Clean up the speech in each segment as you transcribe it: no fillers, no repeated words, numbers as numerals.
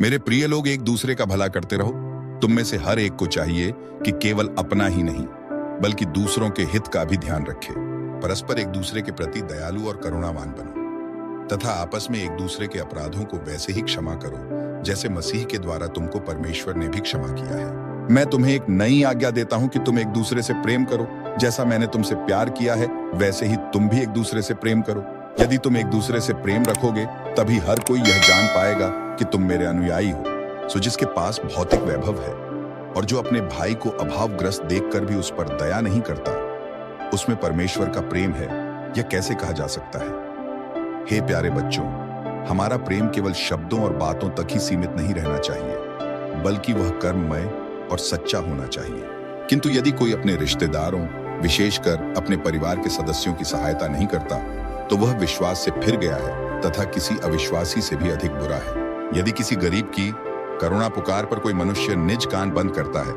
मेरे प्रिय लोग, एक दूसरे का भला करते रहो। तुम में से हर एक को चाहिए कि केवल अपना ही नहीं बल्कि दूसरों के हित का भी ध्यान रखे। परस्पर एक दूसरे के प्रति दयालु और करुणावान बनो तथा आपस में एक दूसरे के अपराधों को वैसे ही क्षमा करो जैसे मसीह के द्वारा तुमको परमेश्वर ने भी क्षमा किया है। मैं तुम्हें एक नई आज्ञा देता हूं कि तुम एक दूसरे से प्रेम करो। जैसा मैंने तुमसे प्यार किया है वैसे ही तुम भी एक दूसरे से प्रेम करो। यदि तुम एक दूसरे से प्रेम रखोगे तभी हर कोई यह जान पाएगा कि तुम मेरे अनुयायी हो। सो जिसके पास भौतिक वैभव है और जो अपने भाई को अभावग्रस्त देखकर भी उस पर दया नहीं करता, उसमें परमेश्वर का प्रेम है, यह कैसे कहा जा सकता है? हे प्यारे बच्चों, हमारा प्रेम केवल शब्दों और बातों तक ही सीमित नहीं रहना चाहिए बल्कि वह कर्ममय और सच्चा होना चाहिए। किंतु यदि कोई अपने रिश्तेदारों, विशेषकर अपने परिवार के सदस्यों की सहायता नहीं करता तो वह विश्वास से फिर गया है तथा किसी अविश्वासी से भी अधिक बुरा है। यदि किसी गरीब की करुणा पुकार पर कोई मनुष्य निज कान बंद करता है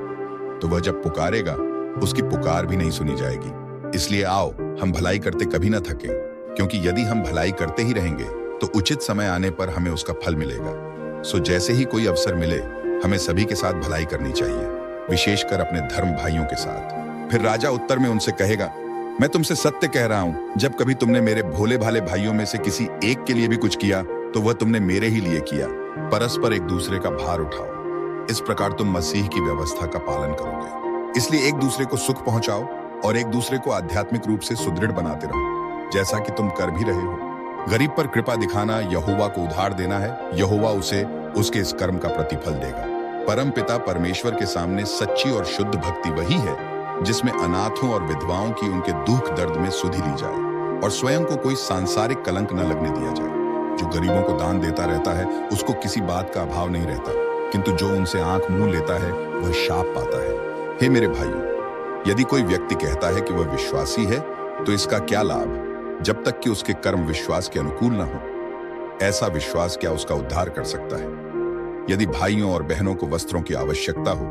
तो वह जब पुकारेगा उसकी पुकार भी नहीं सुनी जाएगी। इसलिए आओ हम भलाई करते कभी न थके, क्योंकि यदि हम भलाई करते ही रहेंगे तो उचित समय आने पर हमें उसका फल मिलेगा। सो जैसे ही कोई अवसर मिले हमें सभी के साथ भलाई करनी चाहिए, विशेषकर अपने धर्म भाइयों के साथ। फिर राजा उत्तर में उनसे कहेगा, मैं तुमसे सत्य कह रहा हूं, जब कभी तुमने मेरे भोले भाले भाइयों में से किसी एक के लिए भी कुछ किया तो वह तुमने मेरे ही लिए किया। परस्पर एक दूसरे का भार उठाओ, इस प्रकार तुम मसीह की व्यवस्था का पालन करोगे। इसलिए एक दूसरे को सुख पहुंचाओ और एक दूसरे को आध्यात्मिक रूप से सुदृढ़ बनाते रहो, जैसा कि तुम कर भी रहे हो। गरीब पर कृपा दिखाना यहोवा को उधार देना है। यहोवा उसे उसके इस कर्म का प्रतिफल देगा। परम पिता परमेश्वर के सामने सच्ची और शुद्ध भक्ति वही है जिसमें अनाथों और विधवाओं की उनके दुख दर्द में सुधि ली जाए और स्वयं को कोई सांसारिक कलंक न लगने दिया जाए। जो गरीबों को दान देता रहता है उसको किसी बात का अभाव नहीं रहता, किंतु जो उनसे आंख मुंह लेता है वह शाप पाता है। हे मेरे भाइयों, यदि कोई व्यक्ति कहता है कि वह विश्वासी है तो इसका क्या लाभ जब तक कि उसके कर्म विश्वास के अनुकूल न हो? ऐसा विश्वास क्या उसका उद्धार कर सकता है? यदि भाइयों और बहनों को वस्त्रों की आवश्यकता हो,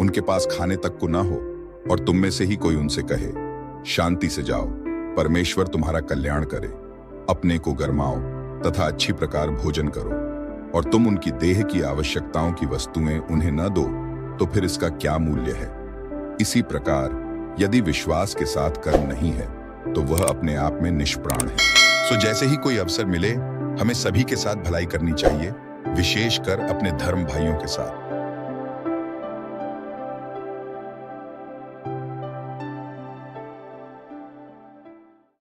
उनके पास खाने तक को न हो और तुम में से ही कोई उनसे कहे, शांति से जाओ, परमेश्वर तुम्हारा कल्याण करे, अपने को गरमाओ तथा अच्छी प्रकार भोजन करो, और तुम उनकी देह की आवश्यकताओं की वस्तुएं उन्हें न दो, तो फिर इसका क्या मूल्य है? इसी प्रकार यदि विश्वास के साथ कर्म नहीं है तो वह अपने आप में निष्प्राण है। सो जैसे ही कोई अवसर मिले हमें सभी के साथ भलाई करनी चाहिए, विशेषकर अपने धर्म भाइयों के साथ।